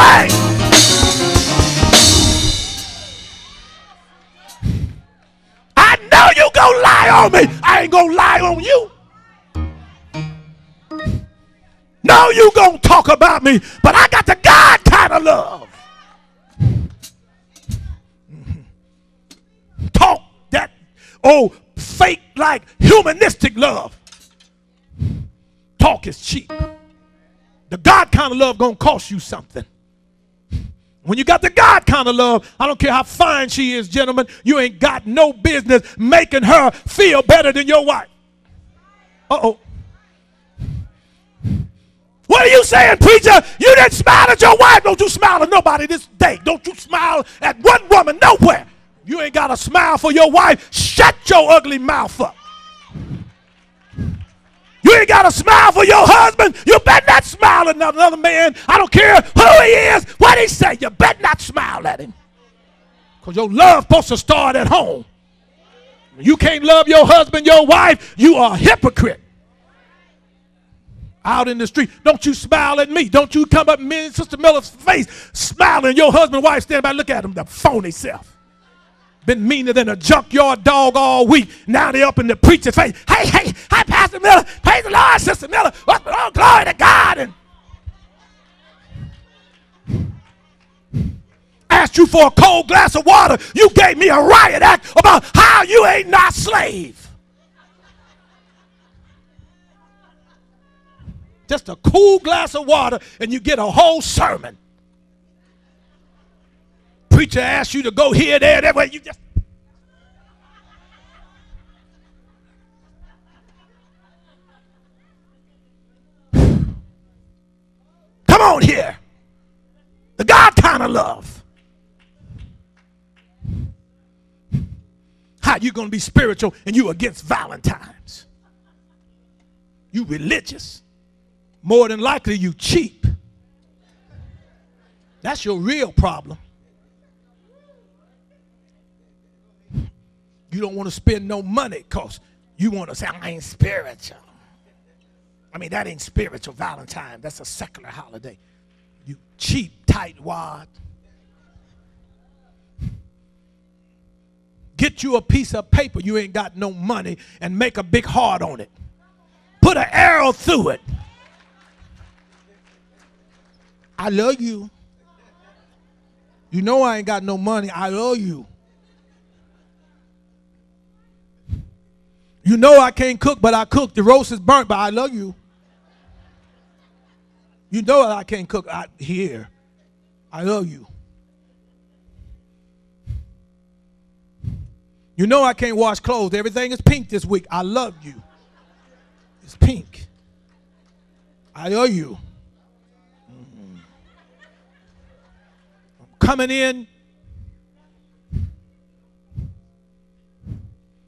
way. I know you gonna lie on me. I ain't gonna lie on you. No, you gonna talk about me, but I got the God kind of love. Talk that old fake like humanistic love. Talk is cheap. The God kind of love gonna cost you something. When you got the God kind of love, I don't care how fine she is, gentlemen, you ain't got no business making her feel better than your wife. Uh-oh. What are you saying, preacher? You didn't smile at your wife. Don't you smile at nobody this day. Don't you smile at one woman nowhere. You ain't got a smile for your wife. Shut your ugly mouth up. You ain't got a smile for your husband. You better not smile at another man. I don't care who he is, what he say. You better not smile at him. Because your love supposed to start at home. When you can't love your husband, your wife, you are a hypocrite. Out in the street, don't you smile at me. Don't you come up in me and Sister Miller's face smiling. Your husband and wife stand by, look at him, the phony self. Been meaner than a junkyard dog all week. Now they up in the preacher's face. Hey, Pastor Miller. Praise the Lord, Sister Miller. Oh, glory to God. And asked you for a cold glass of water. You gave me a riot act about how you ain't not slave. Just a cool glass of water and you get a whole sermon. Preacher asks you to go here, there, that way. You just. Come on here. The God kind of love. How you going to be spiritual and you against Valentine's? You religious. More than likely you cheap. That's your real problem. You don't want to spend no money because you want to say, I ain't spiritual. I mean, that ain't spiritual Valentine. That's a secular holiday. You cheap tightwad. Get you a piece of paper, you ain't got no money, and make a big heart on it. Put an arrow through it. I love you. You know I ain't got no money. I love you. You know I can't cook, but I cook. The roast is burnt, but I love you. You know I can't cook. Here. I love you. You know I can't wash clothes. Everything is pink this week. I love you. It's pink. I love you. Coming in.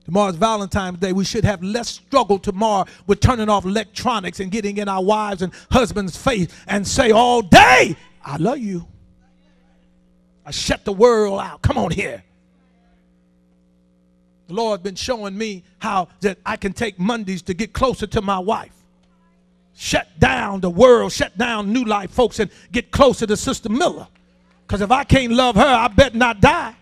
Tomorrow's Valentine's Day. We should have less struggle tomorrow with turning off electronics and getting in our wives' and husbands' face and say all day, I love you. I shut the world out. Come on here. The Lord's been showing me how that I can take Mondays to get closer to my wife. Shut down the world, shut down New Life folks and get closer to Sister Miller. Because if I can't love her, I bet not die.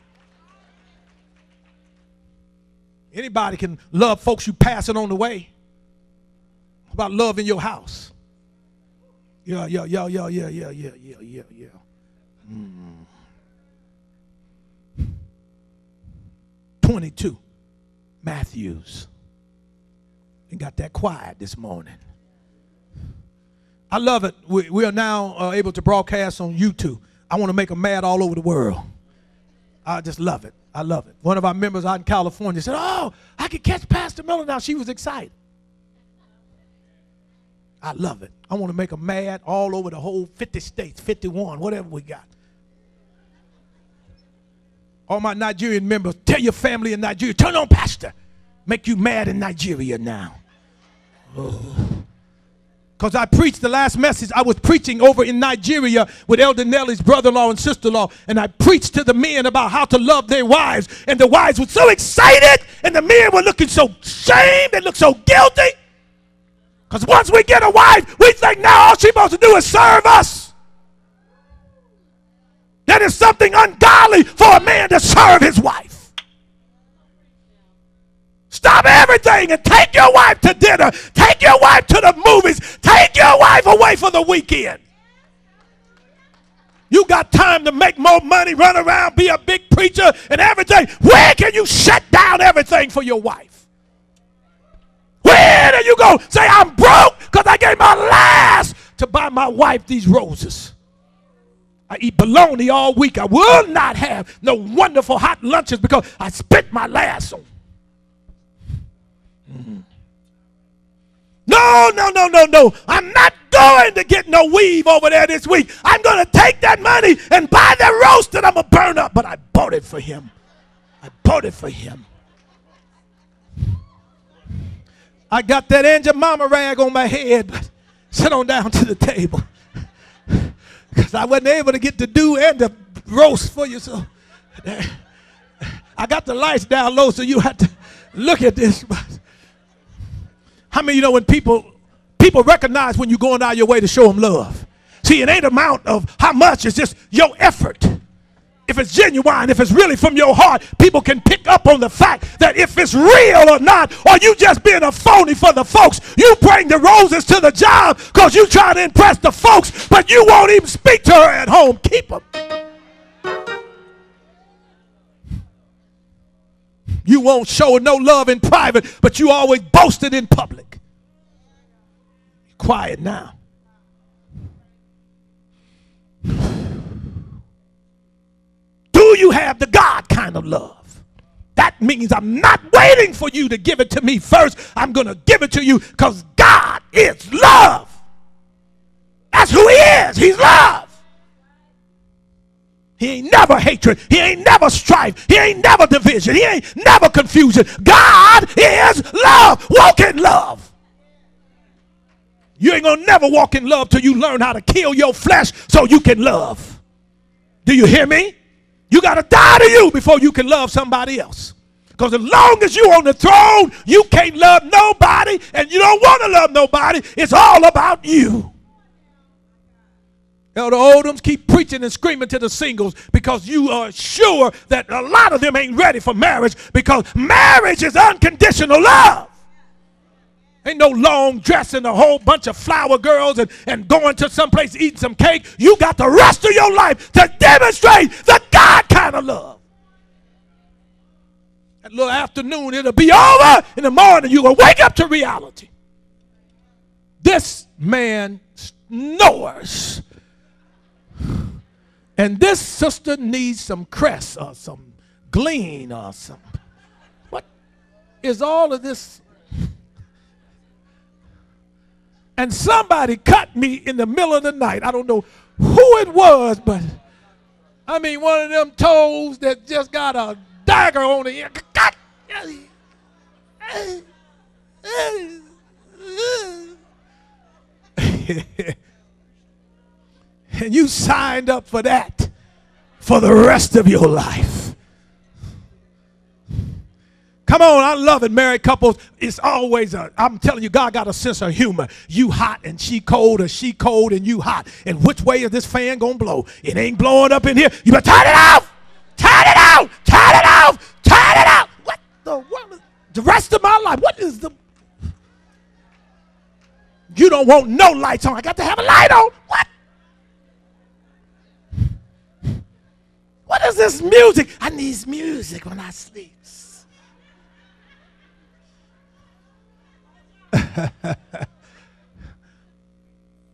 Anybody can love folks you passing on the way. How about love in your house? Yeah. 22, Matthews. And got that quiet this morning. I love it. We are now able to broadcast on YouTube. I want to make them mad all over the world. I just love it. I love it. One of our members out in California said, oh, I could catch Pastor Miller now. She was excited. I love it. I want to make them mad all over the whole 50 states, 51, whatever we got. All my Nigerian members, tell your family in Nigeria, turn on Pastor. Make you mad in Nigeria now. Because I preached the last message. I was preaching over in Nigeria with Elder Nelly's brother-in-law and sister-in-law. And I preached to the men about how to love their wives. And the wives were so excited. And the men were looking so shamed. They looked so guilty. Because once we get a wife, we think now all she's supposed to do is serve us. is something ungodly for a man to serve his wife. Stop everything and take your wife to dinner. Take your wife to the movies. Take your wife away for the weekend. You got time to make more money, run around, be a big preacher and everything. Where can you shut down everything for your wife? Where do you go say, I'm broke because I gave my last to buy my wife these roses? I eat bologna all week. I will not have no wonderful hot lunches because I spent my last on. No. I'm not going to get no weave over there this week. I'm going to take that money and buy that roast that I'm going to burn up. But I bought it for him. I bought it for him. I got that Aunt Mama rag on my head, but sit on down to the table. Because I wasn't able to get the do and the roast for you. So I got the lights down low, so you have to look at this. But how many of you know when people recognize when you're going out of your way to show them love? See, it ain't amount of how much, it's just your effort. If it's genuine, if it's really from your heart, people can pick up on the fact that if it's real or not, or you just being a phony for the folks. You bring the roses to the job because you try to impress the folks, but you won't even speak to her at home. Keep them. You won't show no love in private, but you always boast it in public. Quiet now. Do you have the God kind of love? That means I'm not waiting for you to give it to me first. I'm going to give it to you because God is love. That's who he is. He's love. He ain't never hatred. He ain't never strife. He ain't never division. He ain't never confusion. God is love. Walk in love. You ain't going to never walk in love till you learn how to kill your flesh so you can love. Do you hear me? You got to die to you before you can love somebody else. Because as long as you're on the throne, you can't love nobody and you don't want to love nobody. It's all about you. Elder Odoms, keep preaching and screaming to the singles because you are sure that a lot of them ain't ready for marriage because marriage is unconditional love. Ain't no long dress and a whole bunch of flower girls and going to someplace eating some cake. You got the rest of your life to demonstrate the God kind of love. That little afternoon, it'll be over. In the morning, you're going to wake up to reality. This man snores. And this sister needs some cress or some glean or some. What is all of this? And somebody cut me in the middle of the night. I don't know who it was, but I mean one of them toes that just got a dagger on the end. And you signed up for that for the rest of your life. Come on, I love it, married couples. It's always I'm telling you, God got a sense of humor. You hot and she cold, or she cold and you hot. And which way is this fan going to blow? It ain't blowing up in here. You better turn it off. Turn it off. Turn it off. Turn it off. What the rest of my life, what is the... You don't want no lights on. I got to have a light on. What? What is this music? I need music when I sleep.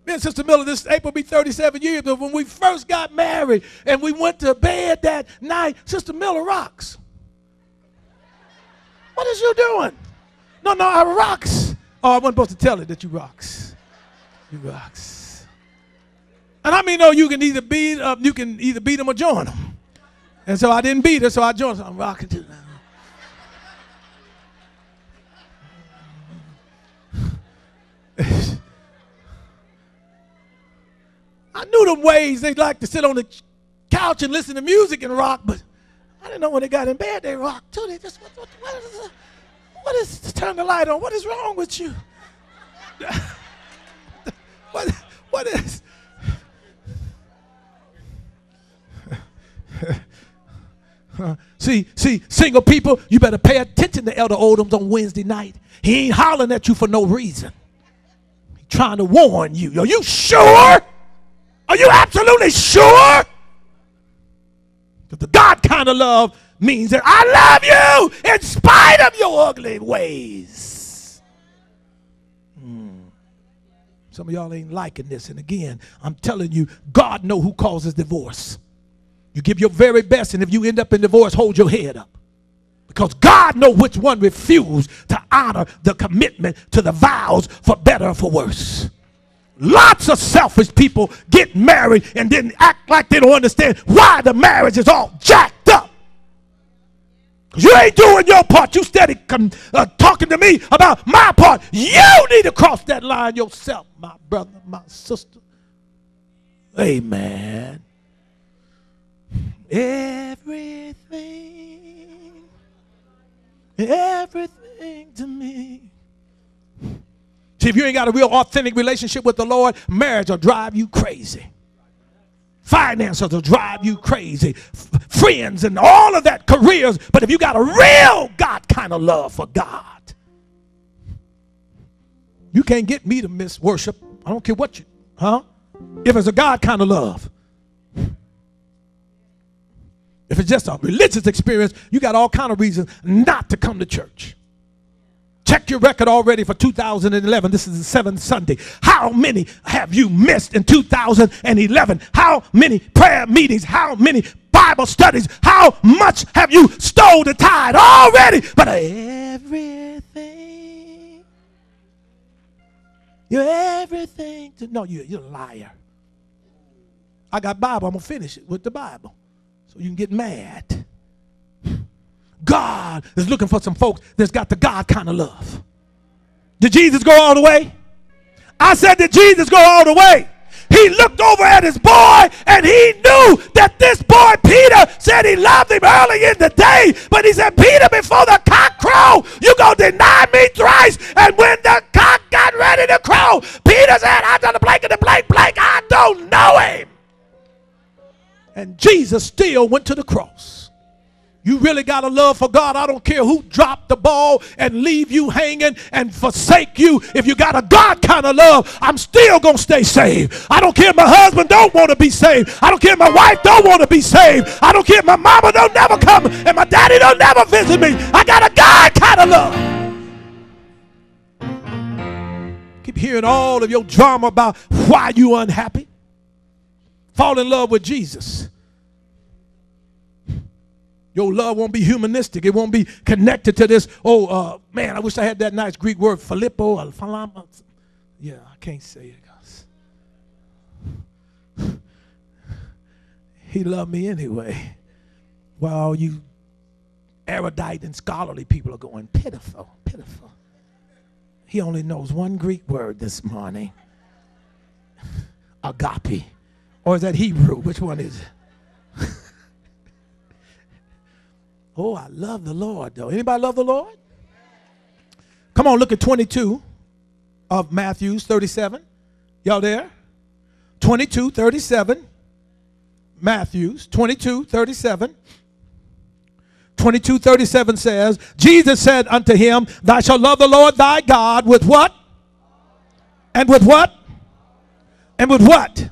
Me and Sister Miller, this April be 37 years, but when we first got married and we went to bed that night, Sister Miller rocks. What is you doing? No, I rocks. Oh, I wasn't supposed to tell her that you rocks. You rocks. And I mean, no, you can either beat them or join them. And so I didn't beat her, so I joined her. I'm rocking too now. I knew them ways they like to sit on the couch and listen to music and rock, but I didn't know when they got in bed they rocked too. They just, what is turn the light on? What is wrong with you? What is? See, single people, you better pay attention to Elder Odoms on Wednesday night. He ain't hollering at you for no reason. He's trying to warn you. Are you sure? Are you absolutely sure? Because the God kind of love means that I love you in spite of your ugly ways. Some of y'all ain't liking this. And again, I'm telling you, God knows who causes divorce. You give your very best, and if you end up in divorce, hold your head up. Because God knows which one refused to honor the commitment to the vows for better or for worse. Lots of selfish people get married and then act like they don't understand why the marriage is all jacked up. You ain't doing your part. You steady talking to me about my part. You need to cross that line yourself, my brother, my sister. Amen. Everything to me. See, if you ain't got a real authentic relationship with the Lord, marriage will drive you crazy. Finances will drive you crazy. Friends and all of that, careers. But if you got a real God kind of love for God, you can't get me to miss worship. I don't care what you, if it's a God kind of love. If it's just a religious experience, you got all kind of reasons not to come to church. Check your record already for 2011. This is the seventh Sunday. How many have you missed in 2011? How many prayer meetings? How many Bible studies? How much have you stole the tithe already? But everything. You're everything to know. You're a liar. I got Bible. I'm going to finish it with the Bible. So you can get mad. God is looking for some folks that's got the God kind of love. Did Jesus go all the way? I said, did Jesus go all the way? He looked over at his boy and he knew that this boy Peter said he loved him early in the day. But he said, Peter, before the cock crow, you're going to deny me thrice. And when the cock got ready to crow, Peter said, I done the blank and the blank, I don't know him. And Jesus still went to the cross. You really got a love for God. I don't care who dropped the ball and leave you hanging and forsake you. If you got a God kind of love, I'm still going to stay saved. I don't care if my husband don't want to be saved. I don't care if my wife don't want to be saved. I don't care if my mama don't never come and my daddy don't never visit me. I got a God kind of love. Keep hearing all of your drama about why you unhappy. Fall in love with Jesus. Your love won't be humanistic. It won't be connected to this, man, I wish I had that nice Greek word, Philippo. Yeah, I can't say it. He loved me anyway. While you erudite and scholarly people are going, pitiful, pitiful. He only knows one Greek word this morning. Agape. Or is that Hebrew? Which one is it? Oh, I love the Lord, though. Anybody love the Lord? Come on, look at 22 of Matthew 37. Y'all there? 22:37. Matthews 22:37. 22:37 says, Jesus said unto him, thou shalt love the Lord thy God with what? And with what? And with what?